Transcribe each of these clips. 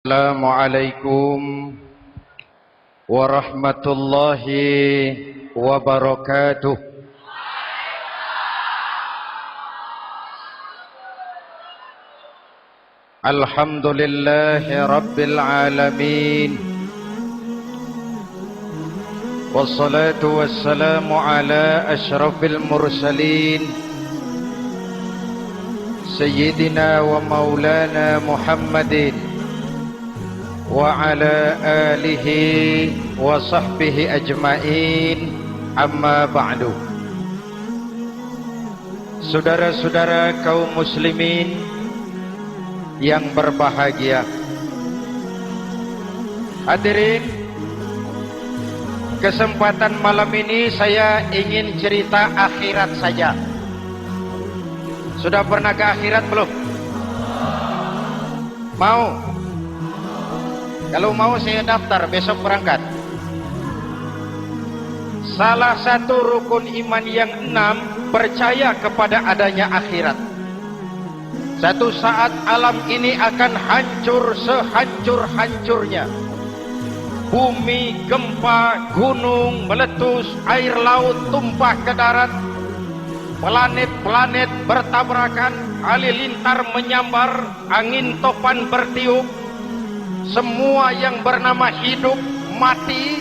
Assalamualaikum warahmatullahi wabarakatuh. Alhamdulillahi rabbil alamin. Wassalatu wassalamu ala asyrafil mursalin Sayyidina wa maulana Muhammadin wa ala alihi wa sahbihi ajma'in, amma ba'du. Saudara-saudara kaum muslimin yang berbahagia, hadirin, kesempatan malam ini saya ingin cerita akhirat saja. Sudah pernah ke akhirat belum? Mau? Kalau mau saya daftar, besok berangkat. Salah satu rukun iman yang 6, percaya kepada adanya akhirat. Satu saat alam ini akan hancur sehancur-hancurnya. Bumi, gempa, gunung meletus, air laut tumpah ke darat, planet-planet bertabrakan, halilintar menyambar, angin topan bertiup, semua yang bernama hidup mati.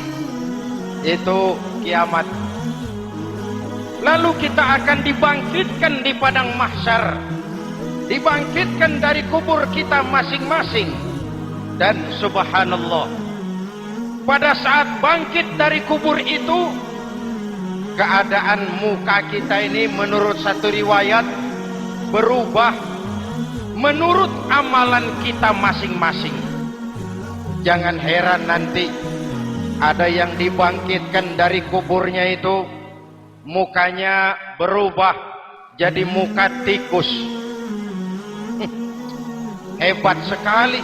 Itu kiamat. Lalu kita akan dibangkitkan di padang mahsyar, dibangkitkan dari kubur kita masing-masing. Dan subhanallah, pada saat bangkit dari kubur itu, keadaan muka kita ini menurut satu riwayat berubah menurut amalan kita masing-masing. Jangan heran nanti ada yang dibangkitkan dari kuburnya itu mukanya berubah jadi muka tikus. Hebat sekali,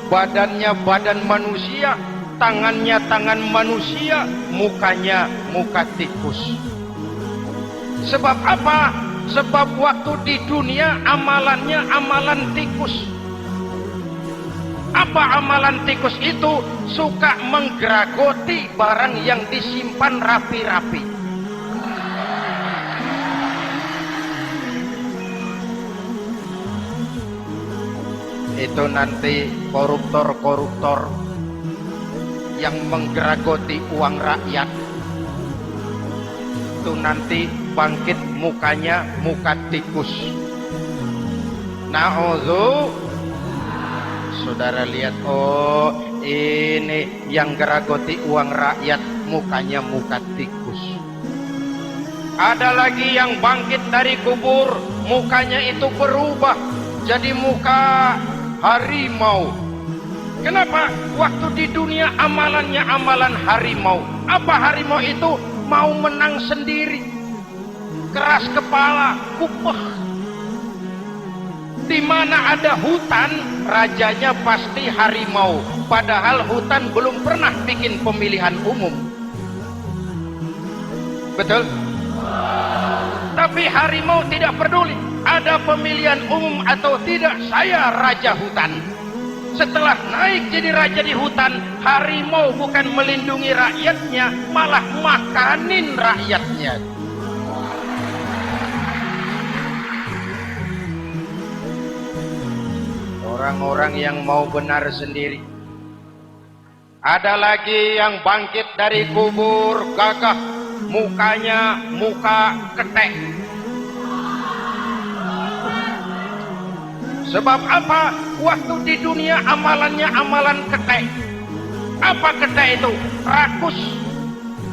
badannya badan manusia, tangannya tangan manusia, mukanya muka tikus. Sebab apa? Sebab waktu di dunia amalannya amalan tikus. Apa amalan tikus itu? Suka menggeragoti barang yang disimpan rapi-rapi. Itu nanti koruptor-koruptor yang menggeragoti uang rakyat itu nanti bangkit mukanya muka tikus. Na'udzu. Saudara lihat, oh ini yang geragoti uang rakyat mukanya muka tikus. Ada lagi yang bangkit dari kubur, mukanya itu berubah jadi muka harimau. Kenapa? Waktu di dunia amalannya amalan harimau. Apa harimau itu? Mau menang sendiri, keras kepala, kupeh. Di mana ada hutan, rajanya pasti harimau. Padahal hutan belum pernah bikin pemilihan umum. Betul? Tapi harimau tidak peduli ada pemilihan umum atau tidak, saya raja hutan. Setelah naik jadi raja di hutan, harimau bukan melindungi rakyatnya, malah makanin rakyatnya. Orang-orang yang mau benar sendiri. Ada lagi yang bangkit dari kubur, gagah, mukanya muka ketek. Sebab apa? Waktu di dunia amalannya amalan ketek. Apa ketek itu? Rakus,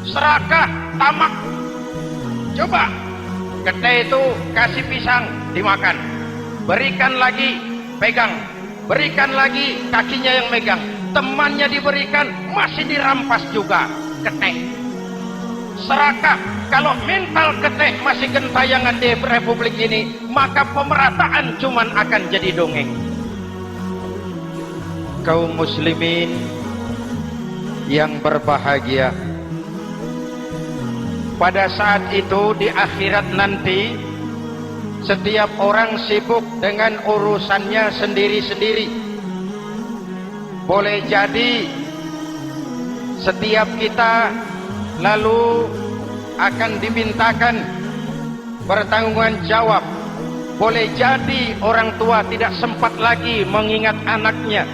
serakah, tamak. Coba, ketek itu kasih pisang, dimakan. Berikan lagi, pegang. Berikan lagi, kakinya yang megang. Temannya diberikan, masih dirampas juga. Ketek. Serakah. Kalau mental ketek masih gentayangan di republik ini, maka pemerataan cuman akan jadi dongeng. Kaum muslimin yang berbahagia, pada saat itu di akhirat nanti Setiap orang sibuk dengan urusannya sendiri-sendiri. boleh jadi setiap kita lalu akan dimintakan pertanggungjawaban jawab. Boleh jadi orang tua tidak sempat lagi mengingat anaknya,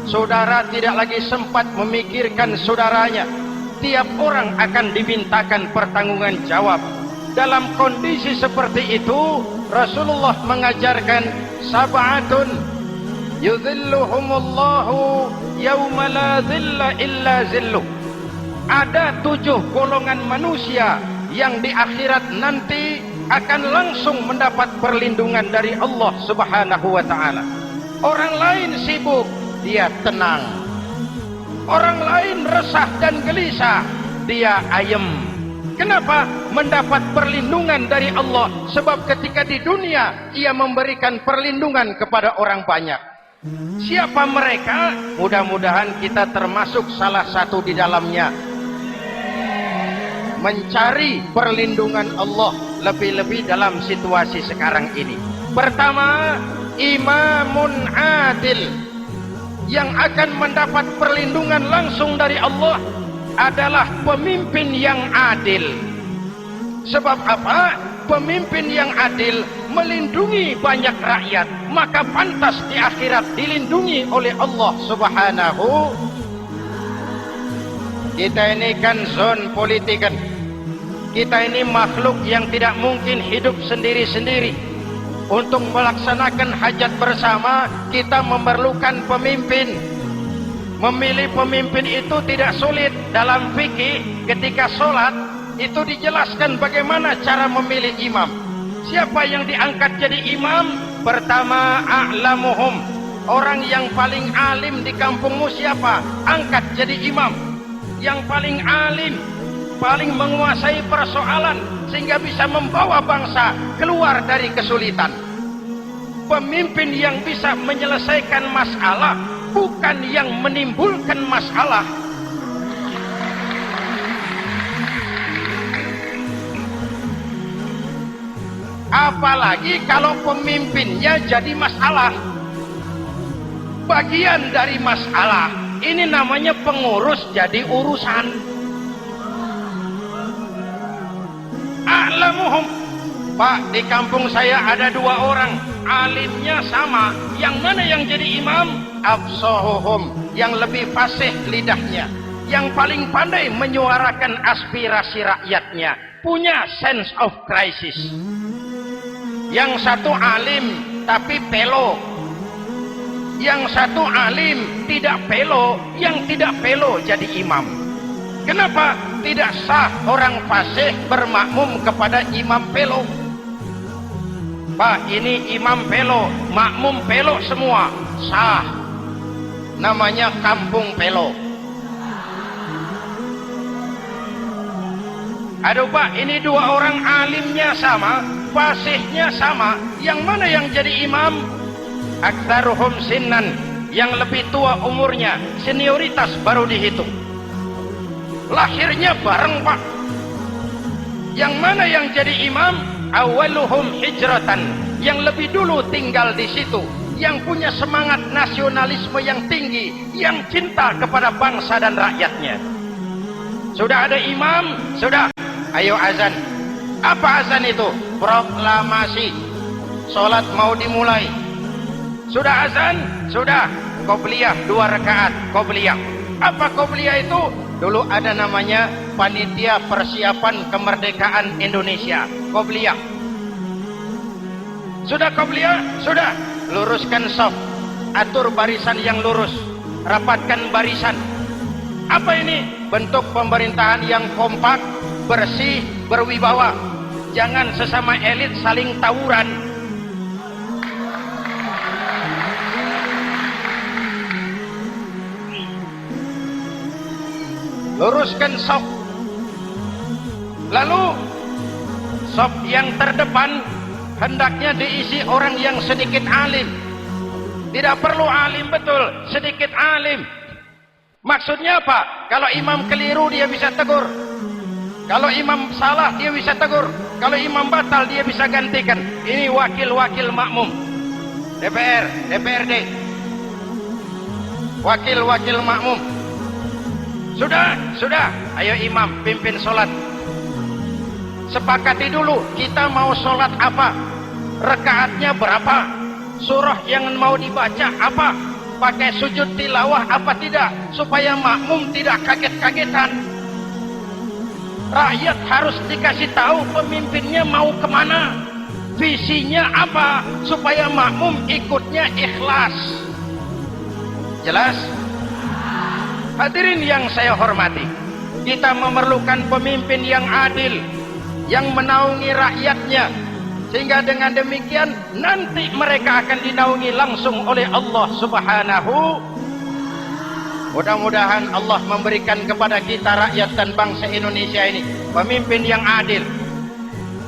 saudara tidak lagi sempat memikirkan saudaranya. Tiap orang akan dimintakan pertanggungjawaban jawab. Dalam kondisi seperti itu, Rasulullah mengajarkan sab'atun yudhilluhumullahu yawma la dhilla illa zilluh. Ada 7 golongan manusia yang di akhirat nanti akan langsung mendapat perlindungan dari Allah Subhanahu wa taala. Orang lain sibuk, dia tenang. Orang lain resah dan gelisah, dia ayem. Kenapa? Mendapat perlindungan dari Allah. Sebab ketika di dunia ia memberikan perlindungan kepada orang banyak. Siapa mereka? Mudah-mudahan kita termasuk salah satu di dalamnya. Mencari perlindungan Allah lebih-lebih dalam situasi sekarang ini. Pertama, imamun adil. Yang akan mendapat perlindungan langsung dari Allah adalah pemimpin yang adil. Sebab apa? Pemimpin yang adil melindungi banyak rakyat, maka pantas di akhirat dilindungi oleh Allah Subhanahu. Kita ini kan zon politik kan. Kita ini makhluk yang tidak mungkin hidup sendiri-sendiri. Untuk melaksanakan hajat bersama, kita memerlukan pemimpin. Memilih pemimpin itu tidak sulit. Dalam fikih, ketika sholat, itu dijelaskan bagaimana cara memilih imam. Siapa yang diangkat jadi imam? Pertama, a'lamuhum. Orang yang paling alim di kampungmu siapa? Angkat jadi imam. Yang paling alim, paling menguasai persoalan, sehingga bisa membawa bangsa keluar dari kesulitan. Pemimpin yang bisa menyelesaikan masalah, bukan yang menimbulkan masalah. Apalagi kalau pemimpinnya jadi masalah, bagian dari masalah. Ini namanya pengurus jadi urusan. A'lamuhum. Pak, di kampung saya ada 2 orang, alimnya sama. Yang mana yang jadi imam? Afsahuhum, yang lebih fasih lidahnya, yang paling pandai menyuarakan aspirasi rakyatnya, punya sense of crisis. Yang satu alim tapi pelo, yang satu alim tidak pelo, yang tidak pelo jadi imam. Kenapa? Tidak sah orang fasih bermakmum kepada imam pelo. Pak, ini imam pelo, makmum pelo semua, sah. Namanya kampung pelo. Aduh Pak, ini 2 orang alimnya sama, fasihnya sama, yang mana yang jadi imam? Aktsaruhum sinnan, yang lebih tua umurnya, senioritas baru dihitung. Lahirnya bareng Pak. Yang mana yang jadi imam? Awaluhum hijratan, yang lebih dulu tinggal di situ, yang punya semangat nasionalisme yang tinggi, yang cinta kepada bangsa dan rakyatnya. Sudah ada imam, sudah, ayo azan. Apa azan itu? Proklamasi. Sholat mau dimulai. Sudah azan? Sudah. Qobliyah 2 rakaat, qobliyah. Apa qobliyah itu? Dulu ada namanya Panitia Persiapan Kemerdekaan Indonesia, qobliyah. Sudah qobliyah? Sudah. Luruskan shaf, atur barisan yang lurus, rapatkan barisan. Apa ini? Bentuk pemerintahan yang kompak, bersih, berwibawa. Jangan sesama elit saling tawuran. Luruskan shaf. Lalu shaf yang terdepan hendaknya diisi orang yang sedikit alim. Tidak perlu alim betul, sedikit alim. Maksudnya apa? Kalau imam keliru dia bisa tegur. Kalau imam salah dia bisa tegur. Kalau imam batal dia bisa gantikan. Ini wakil-wakil makmum. DPR, DPRD. wakil-wakil makmum. Sudah, ayo imam pimpin sholat. Sepakati dulu kita mau sholat apa, rakaatnya berapa, surah yang mau dibaca apa, pakai sujud tilawah apa tidak, supaya makmum tidak kaget-kagetan. Rakyat harus dikasih tahu pemimpinnya mau kemana, visinya apa, supaya makmum ikutnya ikhlas. Jelas? Hadirin yang saya hormati, kita memerlukan pemimpin yang adil, yang menaungi rakyatnya, sehingga dengan demikian nanti mereka akan dinaungi langsung oleh Allah Subhanahu. Mudah-mudahan Allah memberikan kepada kita rakyat dan bangsa Indonesia ini pemimpin yang adil.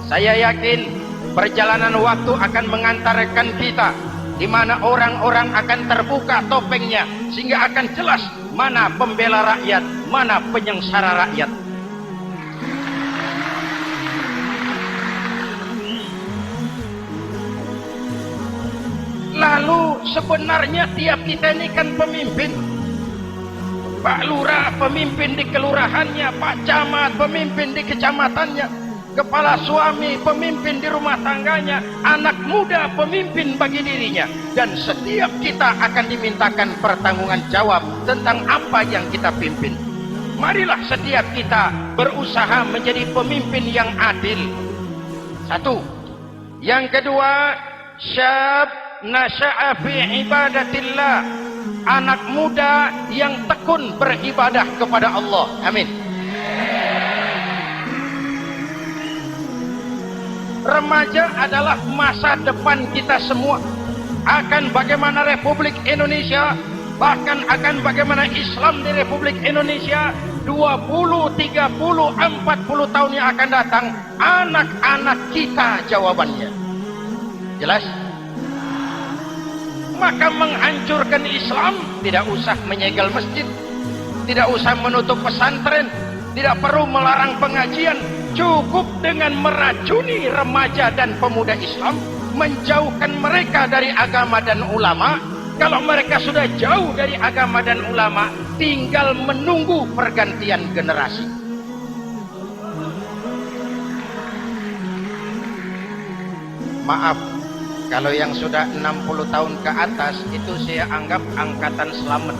Saya yakin perjalanan waktu akan mengantarkan kita di mana orang-orang akan terbuka topengnya, sehingga akan jelas mana pembela rakyat, mana penyengsara rakyat. Lalu sebenarnya tiap kita ini kan pemimpin. Pak Lurah pemimpin di kelurahannya, Pak Camat pemimpin di kecamatannya, kepala suami pemimpin di rumah tangganya, anak muda pemimpin bagi dirinya, dan setiap kita akan dimintakan pertanggungan jawab tentang apa yang kita pimpin. Marilah setiap kita berusaha menjadi pemimpin yang adil. Satu. Yang kedua, syab nasya'a fi ibadatillah, anak muda yang tekun beribadah kepada Allah. Amin. Remaja adalah masa depan kita semua. Akan bagaimana Republik Indonesia, bahkan akan bagaimana Islam di Republik Indonesia 20, 30, 40 tahun yang akan datang, anak-anak kita jawabannya. Jelas? Maka menghancurkan Islam tidak usah menyegel masjid, tidak usah menutup pesantren, tidak perlu melarang pengajian, cukup dengan meracuni remaja dan pemuda Islam, menjauhkan mereka dari agama dan ulama. Kalau mereka sudah jauh dari agama dan ulama, tinggal menunggu pergantian generasi. Maaf, kalau yang sudah 60 tahun ke atas itu saya anggap angkatan selamat.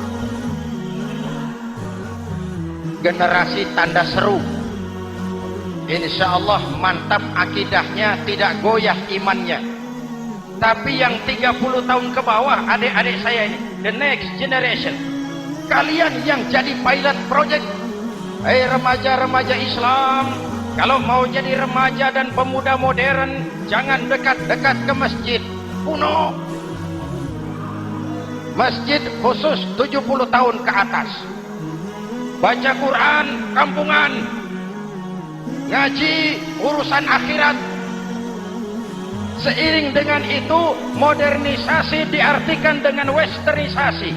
Generasi tanda seru. Insya Allah mantap akidahnya, tidak goyah imannya. Tapi yang 30 tahun ke bawah, adik-adik saya ini, the next generation, kalian yang jadi pilot project. Hei remaja-remaja Islam, kalau mau jadi remaja dan pemuda modern, jangan dekat-dekat ke masjid kuno. Masjid khusus 70 tahun ke atas. Baca Quran kampungan, ngaji urusan akhirat. Seiring dengan itu, modernisasi diartikan dengan westernisasi.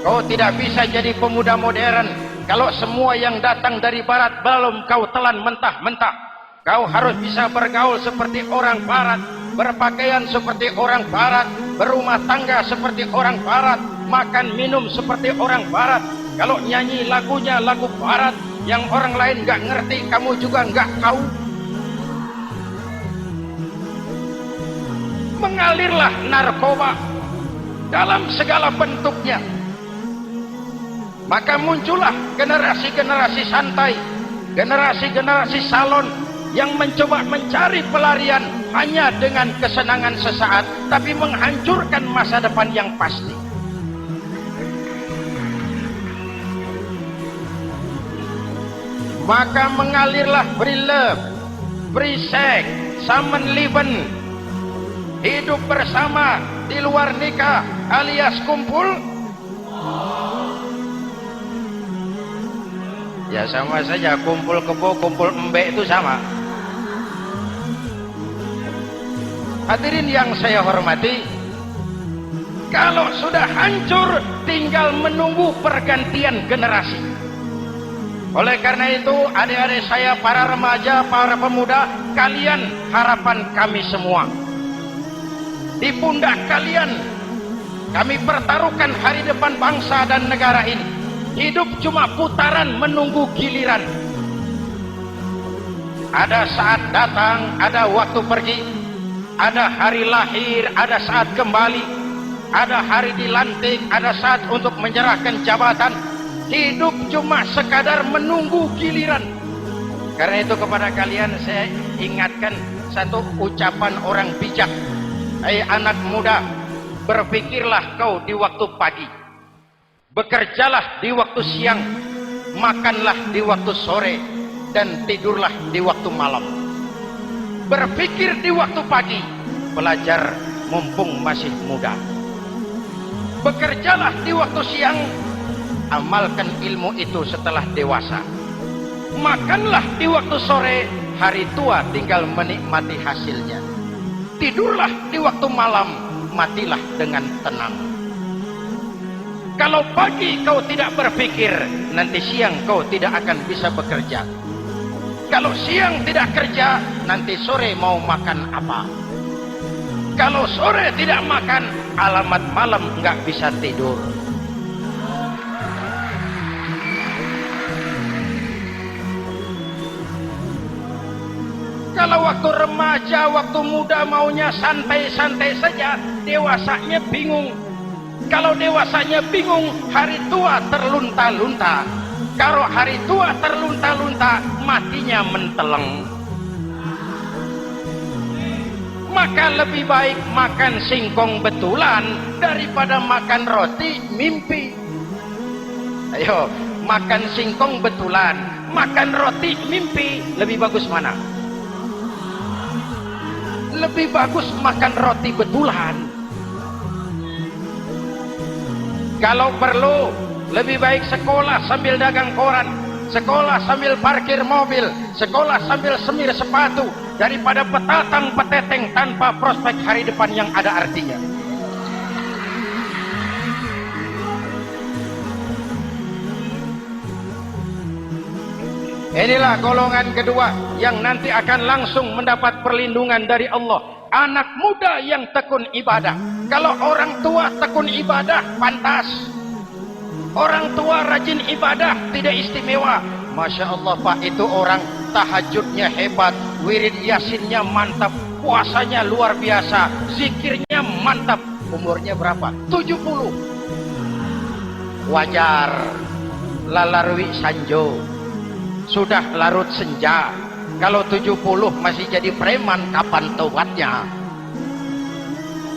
Kau tidak bisa jadi pemuda modern kalau semua yang datang dari barat belum kau telan mentah-mentah. Kau harus bisa bergaul seperti orang barat, berpakaian seperti orang barat, berumah tangga seperti orang barat, makan minum seperti orang barat. Kalau nyanyi lagunya lagu barat yang orang lain nggak ngerti, kamu juga nggak tahu. Mengalirlah narkoba dalam segala bentuknya. Maka muncullah generasi-generasi santai, generasi-generasi salon yang mencoba mencari pelarian hanya dengan kesenangan sesaat, tapi menghancurkan masa depan yang pasti. Maka mengalirlah free love, free sex, samen liben, hidup bersama di luar nikah alias kumpul. Ya sama saja, kumpul kebo, kumpul embek itu sama. Hadirin yang saya hormati, kalau sudah hancur tinggal menunggu pergantian generasi. Oleh karena itu adik-adik saya, para remaja, para pemuda, kalian harapan kami semua. Di pundak kalian Kami pertaruhkan hari depan bangsa dan negara ini. Hidup cuma putaran menunggu giliran. Ada saat datang, ada waktu pergi. Ada hari lahir, ada saat kembali. Ada hari dilantik, ada saat untuk menyerahkan jabatan. Hidup cuma sekadar menunggu giliran. Karena itu kepada kalian saya ingatkan satu ucapan orang bijak. Hai anak muda, berpikirlah kau di waktu pagi, bekerjalah di waktu siang, makanlah di waktu sore, dan tidurlah di waktu malam. Berpikir di waktu pagi, belajar mumpung masih muda. Bekerjalah di waktu siang, amalkan ilmu itu setelah dewasa. Makanlah di waktu sore, hari tua tinggal menikmati hasilnya. Tidurlah di waktu malam, matilah dengan tenang. Kalau pagi kau tidak berpikir, nanti siang kau tidak akan bisa bekerja. Kalau siang tidak kerja, nanti sore mau makan apa? Kalau sore tidak makan, alamat malam nggak bisa tidur. Kalau waktu remaja, waktu muda maunya santai-santai saja, dewasanya bingung. Kalau dewasanya bingung, hari tua terlunta-lunta. Kalau hari tua terlunta-lunta, matinya menteleng. Maka lebih baik makan singkong betulan daripada makan roti mimpi. Ayo, makan singkong betulan, makan roti mimpi, lebih bagus mana? Lebih bagus makan roti betulan. Kalau perlu, lebih baik sekolah sambil dagang koran, sekolah sambil parkir mobil, sekolah sambil semir sepatu, daripada petatang peteteng tanpa prospek hari depan yang ada artinya. Inilah golongan kedua yang nanti akan langsung mendapat perlindungan dari Allah. Anak muda yang tekun ibadah. Kalau orang tua tekun ibadah, pantas. Orang tua rajin ibadah, tidak istimewa. Masya Allah Pak, itu orang tahajudnya hebat, wirid yasinnya mantap, puasanya luar biasa, zikirnya mantap. Umurnya berapa? 70. Wajar. Lalarwi sanjo. Sudah larut senja. Kalau 70 masih jadi preman, kapan tobatnya?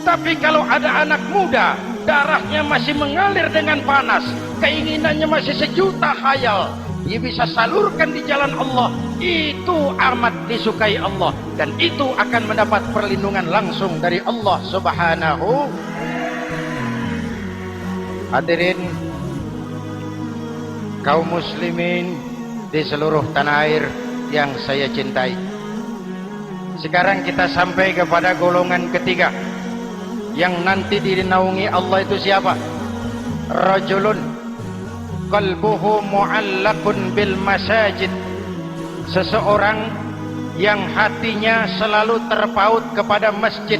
Tapi kalau ada anak muda, darahnya masih mengalir dengan panas, keinginannya masih sejuta khayal, dia bisa salurkan di jalan Allah, itu amat disukai Allah, dan itu akan mendapat perlindungan langsung dari Allah Subhanahu. Hadirin kaum muslimin di seluruh tanah air yang saya cintai. Sekarang kita sampai kepada golongan ketiga yang nanti dinaungi Allah. Itu siapa? Rajulun qalbuhu mu'allaqun bil masajid. Seseorang yang hatinya selalu terpaut kepada masjid.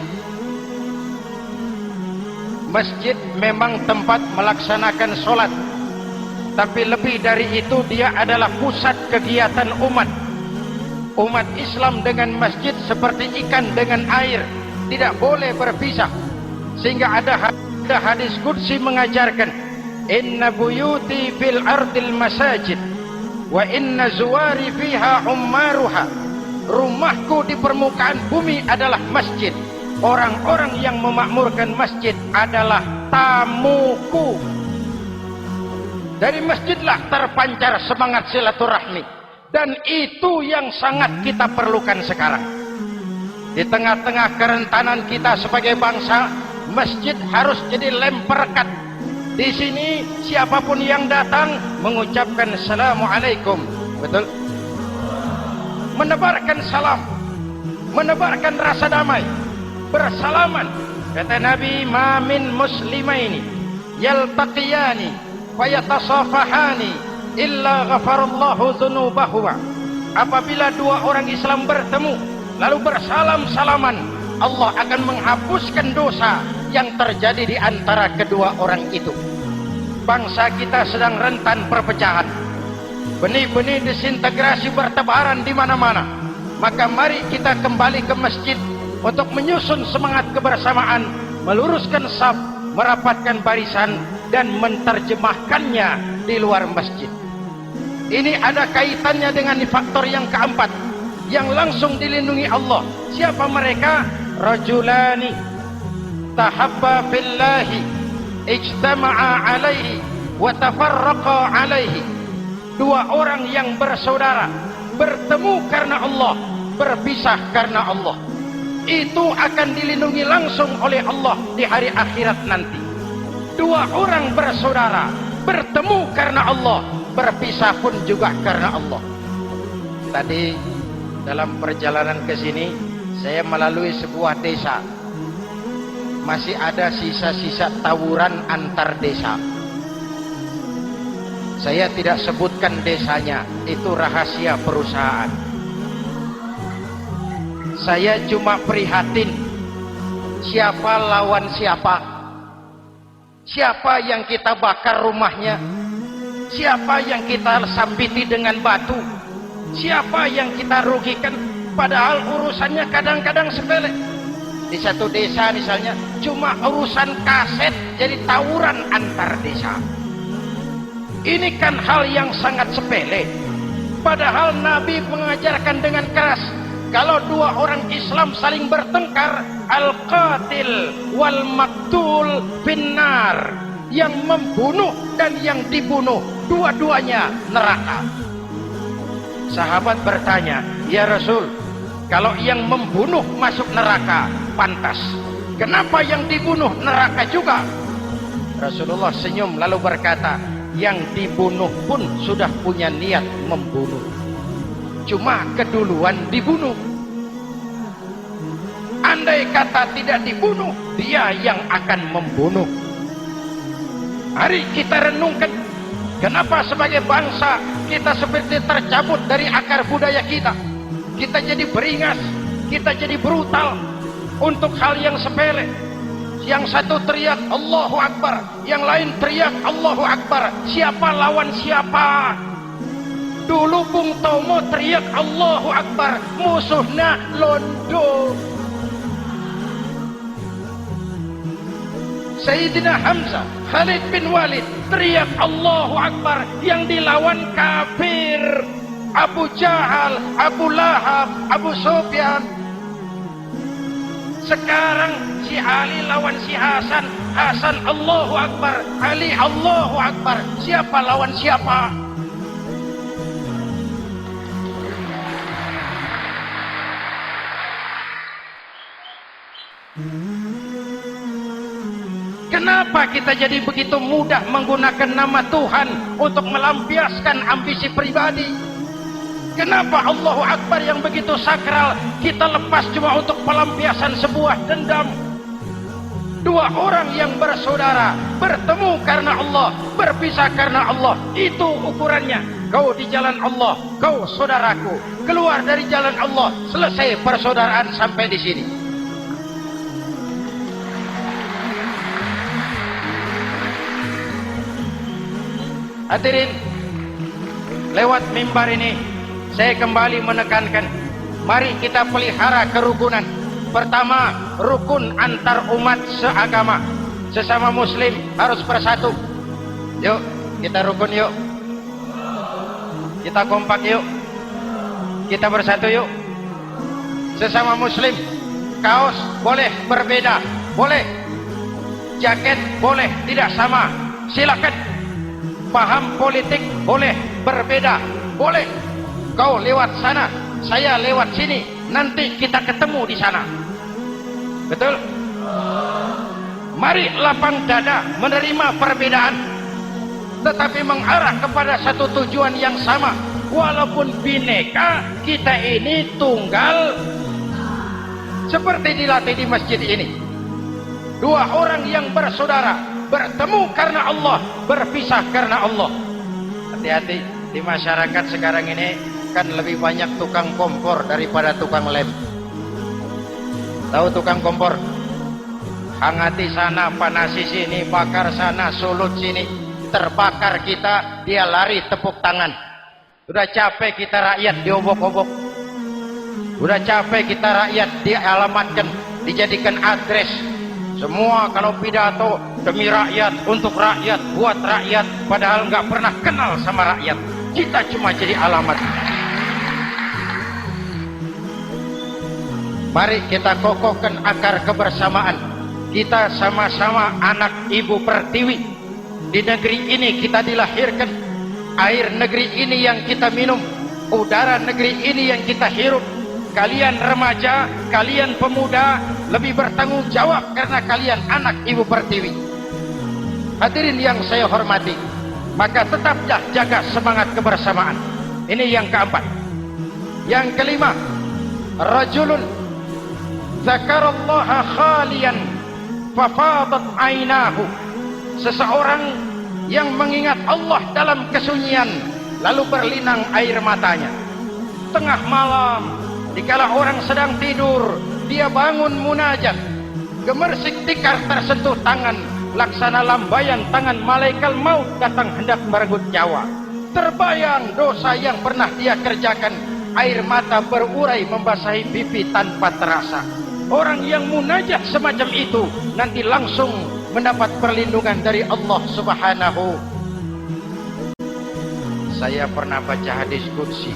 Masjid memang tempat melaksanakan sholat, tapi lebih dari itu dia adalah pusat kegiatan umat. Umat Islam dengan masjid seperti ikan dengan air, tidak boleh berpisah. Sehingga ada hadis qudsi mengajarkan, inna buyuti fil ardil masajid wa inna zuwari fiha ummaruha. Rumahku di permukaan bumi adalah masjid. Orang-orang yang memakmurkan masjid adalah tamuku. Dari masjidlah terpancar semangat silaturahmi, dan itu yang sangat kita perlukan sekarang. Di tengah-tengah kerentanan kita sebagai bangsa, masjid harus jadi lem perekat. Di sini siapapun yang datang mengucapkan assalamualaikum, betul? Menebarkan salam, menebarkan rasa damai, bersalaman. Kata Nabi, ma min muslimaini yaltaqiyani fayatasafahani illa ghafarallahu dzunubahuma. Apabila dua orang Islam bertemu lalu bersalam-salaman, Allah akan menghapuskan dosa yang terjadi di antara kedua orang itu. Bangsa kita sedang rentan perpecahan. Benih-benih disintegrasi bertebaran di mana-mana. Maka mari kita kembali ke masjid untuk menyusun semangat kebersamaan, meluruskan saf, merapatkan barisan, dan menerjemahkannya di luar masjid. Ini ada kaitannya dengan faktor yang keempat yang langsung dilindungi Allah. Siapa mereka? Rajulani tahabba fillahi ijtama'a alaihi wa tafarraqa alaihi. Dua orang yang bersaudara, bertemu karena Allah, berpisah karena Allah. Itu akan dilindungi langsung oleh Allah di hari akhirat nanti. Dua orang bersaudara, bertemu karena Allah, berpisah pun juga karena Allah. Tadi dalam perjalanan ke sini saya melalui sebuah desa. Masih ada sisa-sisa tawuran antar desa. Saya tidak sebutkan desanya, itu rahasia perusahaan. Saya cuma prihatin siapa lawan siapa. Siapa yang kita bakar rumahnya, siapa yang kita sambiti dengan batu, siapa yang kita rugikan, padahal urusannya kadang-kadang sepele. Di satu desa misalnya cuma urusan kaset jadi tawuran antar desa. Ini kan hal yang sangat sepele, padahal Nabi mengajarkan dengan keras, kalau dua orang Islam saling bertengkar, al-qatil wal maktul finnar, yang membunuh dan yang dibunuh dua-duanya neraka. Sahabat bertanya, ya Rasul, kalau yang membunuh masuk neraka pantas, kenapa yang dibunuh neraka juga? Rasulullah senyum lalu berkata, yang dibunuh pun sudah punya niat membunuh, cuma keduluan dibunuh. Andai kata tidak dibunuh, dia yang akan membunuh. Mari kita renungkan, kenapa sebagai bangsa kita seperti tercabut dari akar budaya kita. Kita jadi beringas, kita jadi brutal untuk hal yang sepele. Yang satu teriak Allahu Akbar, yang lain teriak Allahu Akbar. Siapa lawan siapa? Dulu Bung Tomo teriak Allahu Akbar, musuhnya londo. Sayyidina Hamzah, Khalid bin Walid teriak Allahu Akbar, yang dilawan kafir. Abu Jahal, Abu Lahab, Abu Sufyan. Sekarang si Ali lawan si Hasan, Hasan Allahu Akbar, Ali Allahu Akbar. Siapa lawan siapa? Kenapa kita jadi begitu mudah menggunakan nama Tuhan untuk melampiaskan ambisi pribadi? Kenapa Allahu Akbar yang begitu sakral kita lepas cuma untuk pelampiasan sebuah dendam? Dua orang yang bersaudara, bertemu karena Allah, berpisah karena Allah. Itu ukurannya. Kau di jalan Allah, kau saudaraku. Keluar dari jalan Allah, selesai persaudaraan sampai di sini. Hadirin, lewat mimbar ini saya kembali menekankan, mari kita pelihara kerukunan. Pertama, rukun antar umat seagama. Sesama muslim harus bersatu. Yuk, kita rukun yuk. Kita kompak yuk. Kita bersatu yuk. Sesama muslim, kaos boleh berbeda, boleh. Jaket boleh tidak sama, silakan. Paham politik boleh berbeda, boleh. Kau lewat sana, saya lewat sini, nanti kita ketemu di sana. Betul? Mari lapang dada menerima perbedaan, tetapi mengarah kepada satu tujuan yang sama. Walaupun bineka, kita ini tunggal. Seperti dilatih di masjid ini. Dua orang yang bersaudara, bertemu karena Allah, berpisah karena Allah. Hati-hati, di masyarakat sekarang ini kan lebih banyak tukang kompor daripada tukang lem. Tahu tukang kompor? Hangati sana, panasi sini, bakar sana, sulut sini. Terbakar kita, dia lari tepuk tangan. Udah capek kita rakyat diobok-obok. Udah capek kita rakyat dialamatkan, dijadikan address. Semua kalau pidato demi rakyat, untuk rakyat, buat rakyat, padahal nggak pernah kenal sama rakyat. Kita cuma jadi alamat. Mari kita kokohkan akar kebersamaan. Kita sama-sama anak Ibu Pertiwi. Di negeri ini kita dilahirkan. Air negeri ini yang kita minum. Udara negeri ini yang kita hirup. Kalian remaja, kalian pemuda lebih bertanggung jawab karena kalian anak Ibu Pertiwi. Hadirin yang saya hormati, maka tetaplah jaga semangat kebersamaan. Ini yang keempat. Yang kelima, rajulun zakarallaha khalian fafadat ainahu. Seseorang yang mengingat Allah dalam kesunyian lalu berlinang air matanya. Tengah malam, dikala orang sedang tidur, dia bangun munajat. Gemersik tikar tersentuh tangan, laksana lambayan tangan malaikat maut datang hendak merenggut nyawa. Terbayang dosa yang pernah dia kerjakan, air mata berurai membasahi pipi tanpa terasa. Orang yang munajat semacam itu nanti langsung mendapat perlindungan dari Allah Subhanahu. Saya pernah baca hadis qudsi,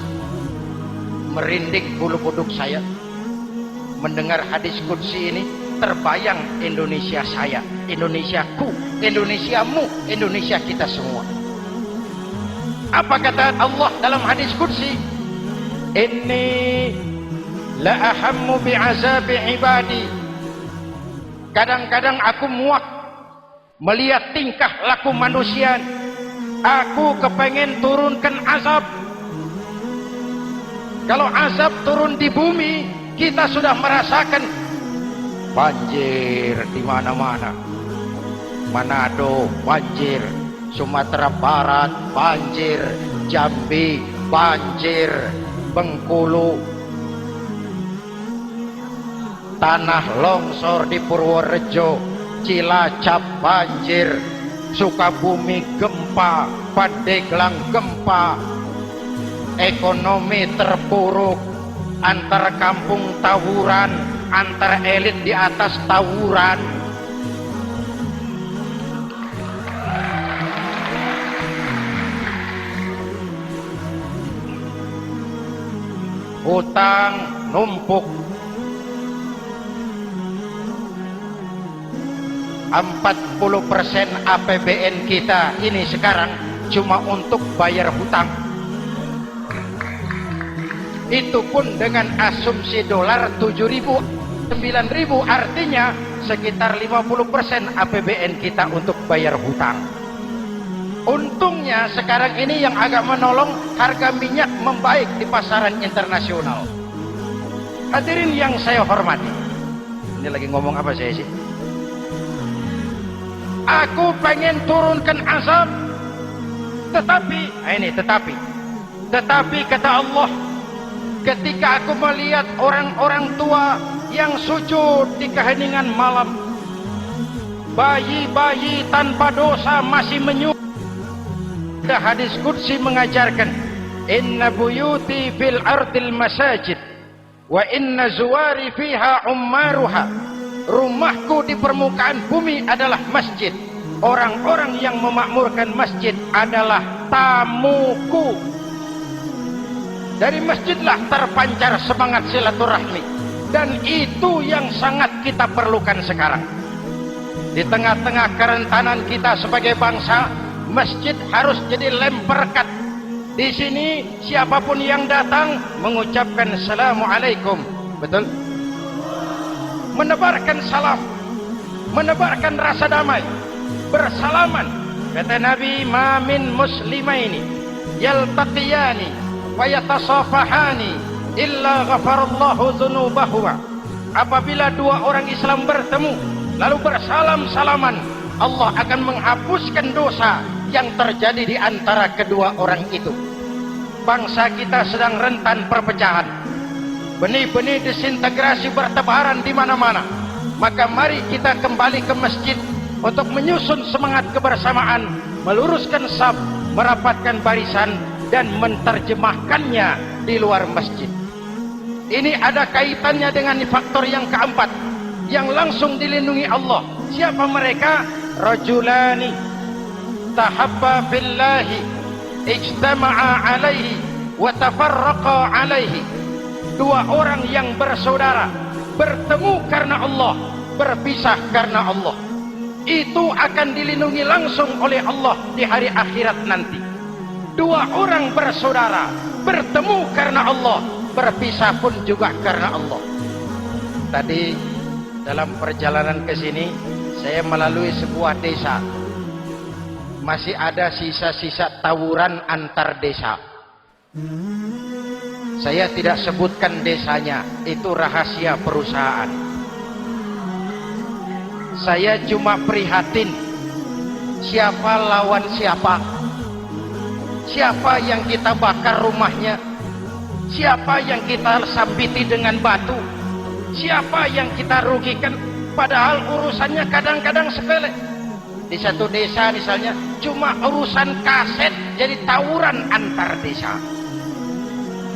merinding bulu kuduk saya. Mendengar hadis qudsi ini, terbayang Indonesia saya, Indonesiaku, Indonesiamu, Indonesia kita semua. Apa kata Allah dalam hadis qudsi? Inni la ahammu bi'azabi ibadi. Kadang-kadang aku muak melihat tingkah laku manusia. Aku kepengen turunkan azab. Kalau azab turun di bumi, kita sudah merasakan banjir di mana-mana. Manado banjir, Sumatera Barat banjir, Jambi banjir, Bengkulu, tanah longsor di Purworejo, Cilacap banjir, Sukabumi gempa, Pandeglang gempa, ekonomi terpuruk, antar kampung tawuran, antar elit di atas tawuran. Hutang numpuk. 40% APBN kita ini sekarang cuma untuk bayar hutang. Itu pun dengan asumsi dolar 7.000, 9.000, artinya sekitar 50% APBN kita untuk bayar hutang. Untungnya sekarang ini yang agak menolong, harga minyak membaik di pasaran internasional. Hadirin yang saya hormati, ini lagi ngomong apa saya sih? Aku pengen turunkan azab, tetapi kata Allah, ketika aku melihat orang-orang tua yang sujud di keheningan malam, bayi-bayi tanpa dosa masih menyujud. Hadis qudsi mengajarkan, inna buyuti fil ardil masajid wa inna zuwari fiha ummaruha. Rumahku di permukaan bumi adalah masjid. Orang-orang yang memakmurkan masjid adalah tamuku. Dari masjidlah terpancar semangat silaturahmi. Dan itu yang sangat kita perlukan sekarang. Di tengah-tengah kerentanan kita sebagai bangsa, masjid harus jadi lem perekat. Di sini siapapun yang datang mengucapkan assalamualaikum. Betul? Menebarkan salam, menebarkan rasa damai, bersalaman. Kata Nabi, ma min muslimaini yaltaqiyani wa yatasafahani illa ghafarallahu dzunubahuma. Apabila dua orang Islam bertemu lalu bersalam-salaman, Allah akan menghapuskan dosa yang terjadi di antara kedua orang itu. Bangsa kita sedang rentan perpecahan. benih-benih disintegrasi bertebaran di mana-mana. Maka mari kita kembali ke masjid untuk menyusun semangat kebersamaan, meluruskan saf, merapatkan barisan, dan menerjemahkannya di luar masjid. Ini ada kaitannya dengan faktor yang keempat yang langsung dilindungi Allah. Siapa mereka? Rajulani tahabba fillahi ijtama'a alaihi wa tafarraqa alaihi. Dua orang yang bersaudara, bertemu karena Allah, berpisah karena Allah. Itu akan dilindungi langsung oleh Allah di hari akhirat nanti. Dua orang bersaudara, bertemu karena Allah, berpisah pun juga karena Allah. Tadi dalam perjalanan ke sini saya melalui sebuah desa. Masih ada sisa-sisa tawuran antar desa. Saya tidak sebutkan desanya, itu rahasia perusahaan. Saya cuma prihatin siapa lawan siapa. Siapa yang kita bakar rumahnya, siapa yang kita sambiti dengan batu, siapa yang kita rugikan, padahal urusannya kadang-kadang sepele. Di satu desa misalnya cuma urusan kaset jadi tawuran antar desa.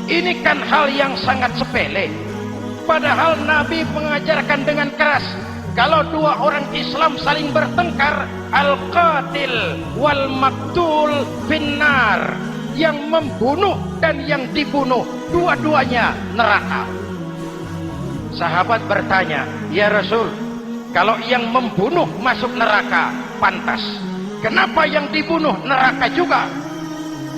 Ini kan hal yang sangat sepele, padahal Nabi mengajarkan dengan keras, kalau dua orang Islam saling bertengkar, al-qatil wal maktul finnar, yang membunuh dan yang dibunuh dua-duanya neraka. Sahabat bertanya, ya Rasul, kalau yang membunuh masuk neraka pantas, kenapa yang dibunuh neraka juga?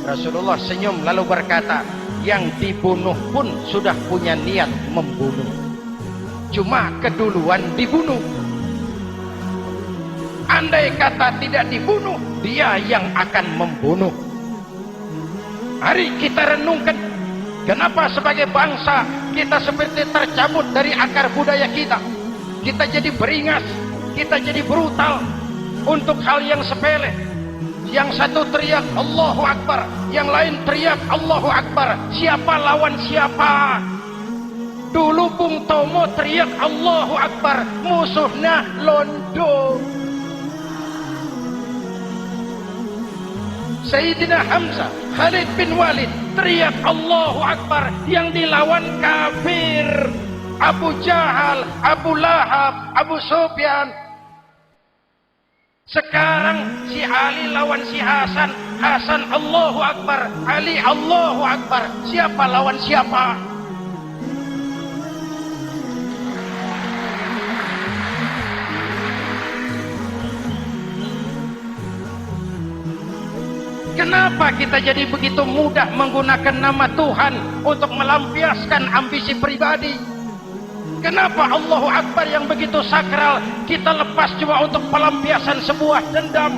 Rasulullah senyum lalu berkata, yang dibunuh pun sudah punya niat membunuh, cuma keduluan dibunuh. Andai kata tidak dibunuh, dia yang akan membunuh. Mari kita renungkan, kenapa sebagai bangsa kita seperti tercabut dari akar budaya kita. Kita jadi beringas, kita jadi brutal untuk hal yang sepele. Yang satu teriak Allahu Akbar, yang lain teriak Allahu Akbar. Siapa lawan siapa? Dulu Bung Tomo teriak Allahu Akbar, musuhnya londo. Sayyidina Hamzah, Khalid bin Walid teriak Allahu Akbar, yang dilawan kafir. Abu Jahal, Abu Lahab, Abu Sufyan. Sekarang si Ali lawan si Hasan, Hasan Allahu Akbar, Ali Allahu Akbar. Siapa lawan siapa? Kenapa kita jadi begitu mudah menggunakan nama Tuhan untuk melampiaskan ambisi pribadi? Kenapa Allahu Akbar yang begitu sakral kita lepas cuma untuk pelampiasan sebuah dendam?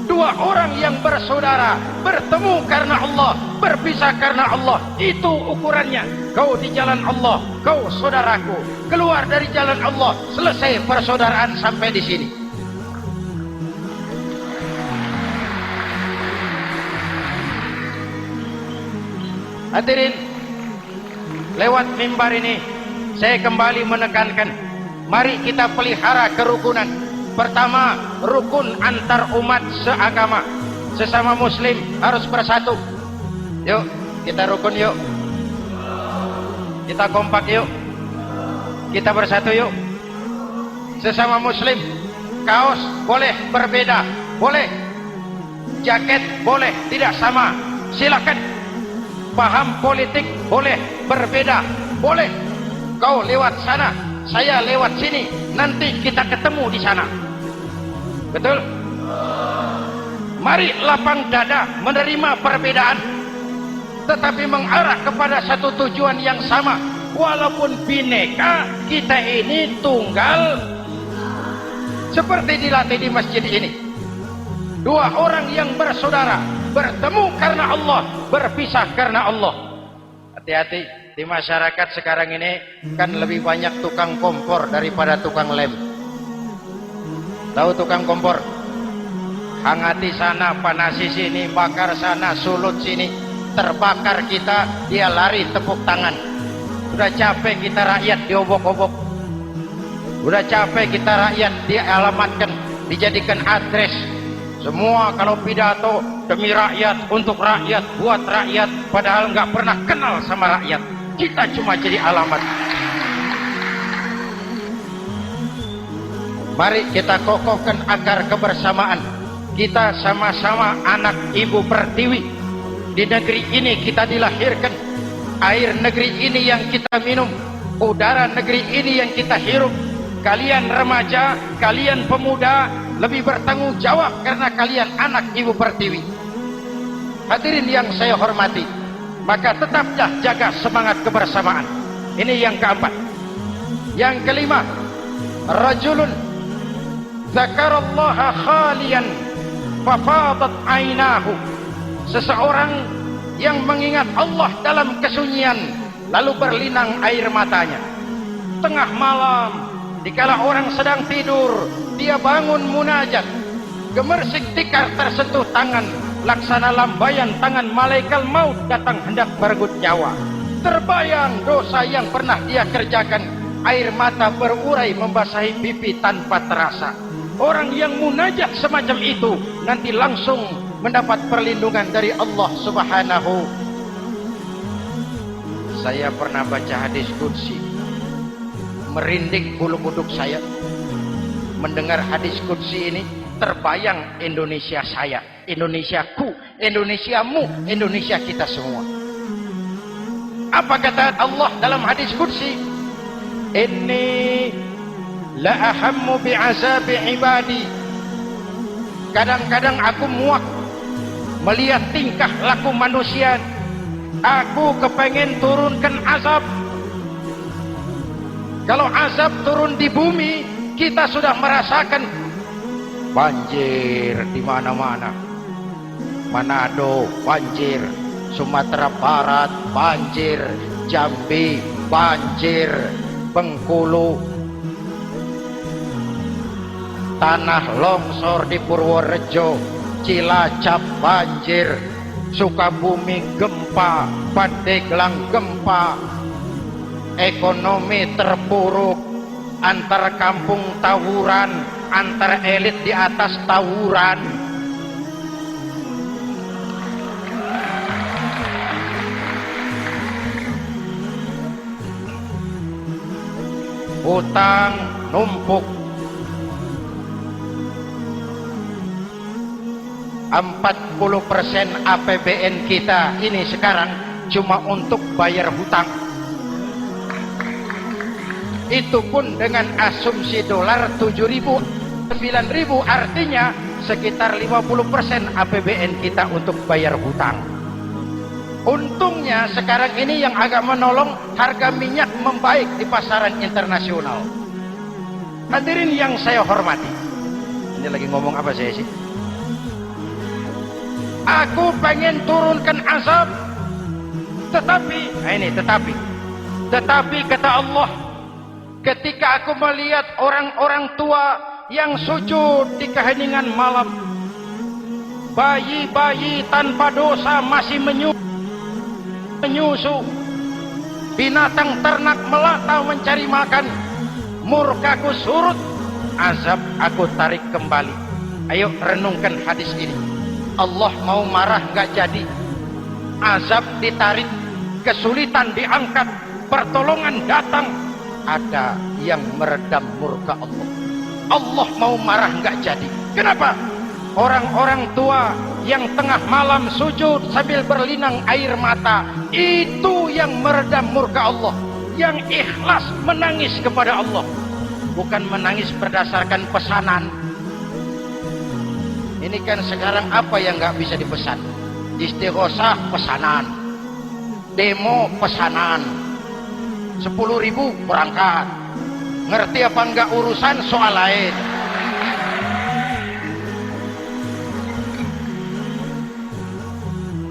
Dua orang yang bersaudara, bertemu karena Allah, berpisah karena Allah. Itu ukurannya. Kau di jalan Allah, kau saudaraku. Keluar dari jalan Allah, selesai persaudaraan sampai di sini. Hadirin, lewat mimbar ini saya kembali menekankan, mari kita pelihara kerukunan. Pertama, rukun antar umat seagama, sesama muslim harus bersatu. Yuk, kita rukun yuk. Kita kompak yuk. Kita bersatu yuk. Sesama muslim, kaos boleh berbeda, boleh. Jaket boleh tidak sama, silakan. Paham politik boleh berbeda, boleh. Kau lewat sana, saya lewat sini, nanti kita ketemu di sana. Betul? Mari lapang dada menerima perbedaan, tetapi mengarah kepada satu tujuan yang sama. Walaupun bineka, kita ini tunggal. Seperti dilatih di masjid ini. Dua orang yang bersaudara, bertemu karena Allah, berpisah karena Allah. Hati-hati. Di masyarakat sekarang ini kan lebih banyak tukang kompor daripada tukang lem. Tahu tukang kompor? Hangati sana, panasi sini, bakar sana, sulut sini. Terbakar kita, dia lari tepuk tangan. Udah capek kita rakyat diobok-obok. Udah capek kita rakyat dialamatkan, dijadikan address. Semua kalau pidato demi rakyat, untuk rakyat, buat rakyat, padahal nggak pernah kenal sama rakyat. Kita cuma jadi alamat. Mari kita kokohkan akar kebersamaan. Kita sama-sama anak Ibu Pertiwi. Di negeri ini kita dilahirkan. Air negeri ini yang kita minum. Udara negeri ini yang kita hirup. Kalian remaja, kalian pemuda lebih bertanggung jawab karena kalian anak Ibu Pertiwi. Hadirin yang saya hormati, maka tetaplah jaga semangat kebersamaan. Ini yang keempat. Yang kelima, rajulun zakarallaha khalian fafadat ainahu. Seseorang yang mengingat Allah dalam kesunyian lalu berlinang air matanya. Tengah malam, dikala orang sedang tidur, dia bangun munajat. Gemersik tikar tersentuh tangan, laksana lambaian tangan malaikat maut datang hendak merenggut nyawa. Terbayang dosa yang pernah dia kerjakan, air mata berurai membasahi pipi tanpa terasa. Orang yang munajat semacam itu nanti langsung mendapat perlindungan dari Allah Subhanahu. Saya pernah baca hadis qudsi, merinding bulu kuduk saya mendengar hadis qudsi ini. Terbayang Indonesia saya, Indonesiaku, Indonesiamu, Indonesia kita semua. Apa kata Allah dalam hadis qudsi? Inni la ahammu bi'azabi ibadi. Kadang-kadang aku muak melihat tingkah laku manusia. Aku kepengen turunkan azab. Kalau azab turun di bumi, kita sudah merasakan banjir di mana-mana. Manado banjir, Sumatera Barat banjir, Jambi banjir, Bengkulu, tanah longsor di Purworejo, Cilacap banjir, Sukabumi gempa, Pandeglang gempa, ekonomi terpuruk, antar kampung tawuran, antar elit di atas tawuran. Hutang numpuk. 40% APBN kita ini sekarang cuma untuk bayar hutang. Itu pun dengan asumsi dolar 7.000, 9.000, artinya sekitar 50% APBN kita untuk bayar hutang. Untungnya sekarang ini yang agak menolong, harga minyak membaik di pasaran internasional. Hadirin yang saya hormati, ini lagi ngomong apa saya sih? Aku pengen turunkan azab, tetapi kata Allah, ketika aku melihat orang-orang tua yang sujud di keheningan malam, bayi-bayi tanpa dosa masih menyusu, binatang ternak melata mencari makan, murkaku surut, azab aku tarik kembali. Ayo renungkan hadis ini. Allah mau marah nggak jadi, azab ditarik, kesulitan diangkat, pertolongan datang, ada yang meredam murka Allah. Allah mau marah nggak jadi. Kenapa? Orang-orang tua yang tengah malam sujud sambil berlinang air mata, itu yang meredam murka Allah. Yang ikhlas menangis kepada Allah, bukan menangis berdasarkan pesanan. Ini kan sekarang apa yang nggak bisa dipesan? Istighosah pesanan, demo pesanan, 10.000 berangkat. Ngerti apa enggak urusan soal lain.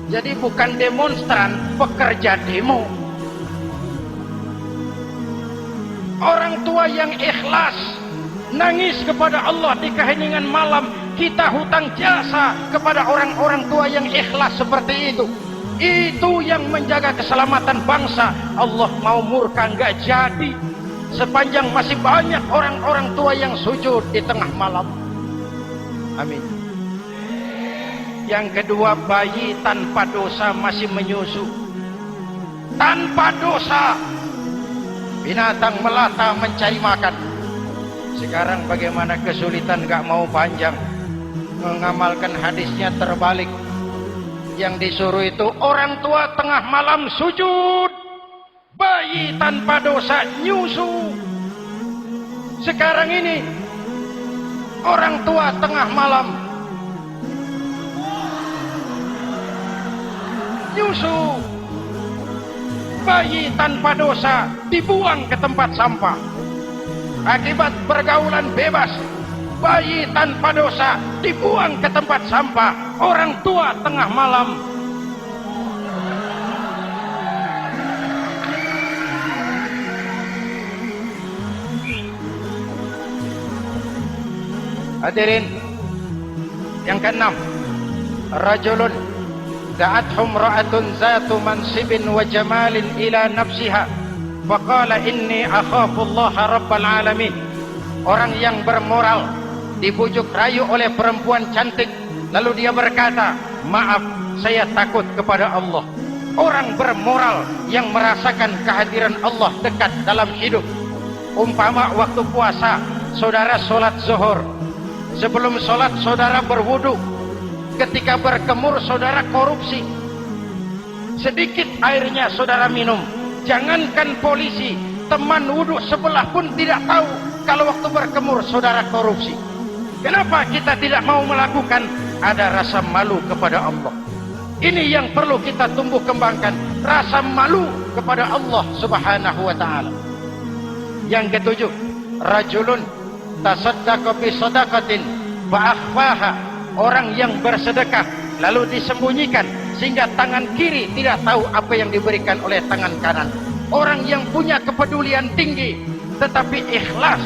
Jadi bukan demonstran, pekerja demo. Orang tua yang ikhlas nangis kepada Allah di keheningan malam. Kita hutang jasa kepada orang-orang tua yang ikhlas seperti itu. Itu yang menjaga keselamatan bangsa. Allah mau murka nggak jadi sepanjang masih banyak orang-orang tua yang sujud di tengah malam. Amin. Yang kedua, bayi tanpa dosa masih menyusu. Tanpa dosa. Binatang melata mencari makan. Sekarang bagaimana kesulitan, gak mau panjang. Mengamalkan hadisnya terbalik. Yang disuruh itu orang tua tengah malam sujud. Bayi tanpa dosa nyusu. Sekarang ini orang tua tengah malam nyusu. Bayi tanpa dosa dibuang ke tempat sampah. Akibat pergaulan bebas, bayi tanpa dosa dibuang ke tempat sampah. Orang tua tengah malam hadirin. Yang keenam, rajulun da'athum ra'atun zatu mansibin wa jamalin ila nafsiha faqala inni akhafullaha rabbal alamin. Orang yang bermoral dibujuk rayu oleh perempuan cantik, lalu dia berkata, maaf, saya takut kepada Allah. Orang bermoral yang merasakan kehadiran Allah dekat dalam hidup. Umpama waktu puasa, saudara sholat zuhur, sebelum sholat saudara berwudu, ketika berkemur saudara korupsi, sedikit airnya saudara minum. Jangankan polisi, teman wudu sebelah pun tidak tahu kalau waktu berkemur saudara korupsi. Kenapa kita tidak mau melakukan? Ada rasa malu kepada Allah. Ini yang perlu kita tumbuh kembangkan, rasa malu kepada Allah subhanahu wa ta'ala. Yang ketujuh, rajulun tasaddaqa bi sadaqatin fa akhfaha. Orang yang bersedekah lalu disembunyikan sehingga tangan kiri tidak tahu apa yang diberikan oleh tangan kanan. Orang yang punya kepedulian tinggi tetapi ikhlas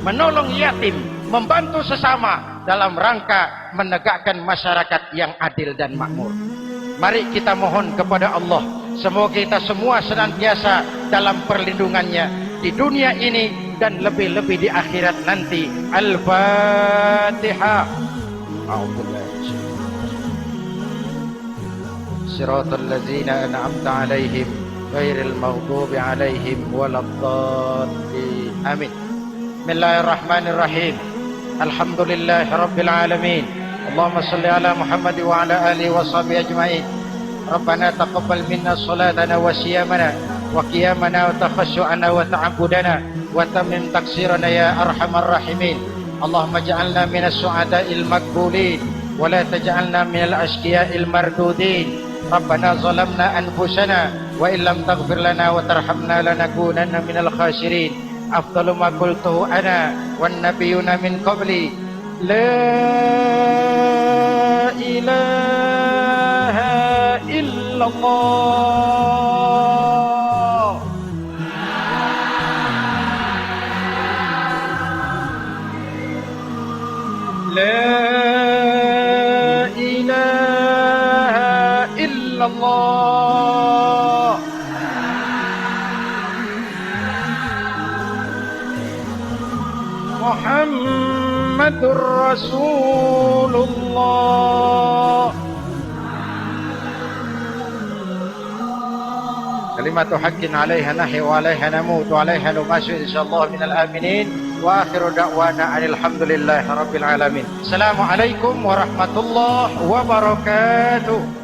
menolong yatim, membantu sesama dalam rangka menegakkan masyarakat yang adil dan makmur. Mari kita mohon kepada Allah, semoga kita semua senantiasa dalam perlindungannya di dunia ini dan lebih-lebih di akhirat nanti. Al-Fatihah. Siratal ladzina an'amta 'alaihim ghairil maghdubi 'alaihim waladdallin. Amin. Bismillahirrahmanirrahim. Alhamdulillahirabbil alamin. Allahumma shalli ala Muhammad wa ala alihi wa sahbihi ajma'in. Rabbana taqabbal minna salatana wa siyamana wa qiyamana wa takhashu'ana wa ta'abbudana wa tammim taksirana ya arhamar rahimin. Allahumma ja'alna minas su'ada'il maqbulin wa la taj'alna minal ashqiya'il mardudin. Rabbana zalamna anfusana wa illam taghfir lana wa tarhamna lanakunanna minal khasirin. Afdalu ma qultuhu ana wan nabiyyuna min qabli la ilaha illallah. La ilaha illallah. Muhammadur Rasulullah. Kalimatu haqqin 'alaiha nahya wa 'alaiha namut wa 'alaiha numashu insyaallah minal aminin. Wa akhiru da'wana alhamdulillahi rabbil alamin. Assalamualaikum warahmatullahi wabarakatuh.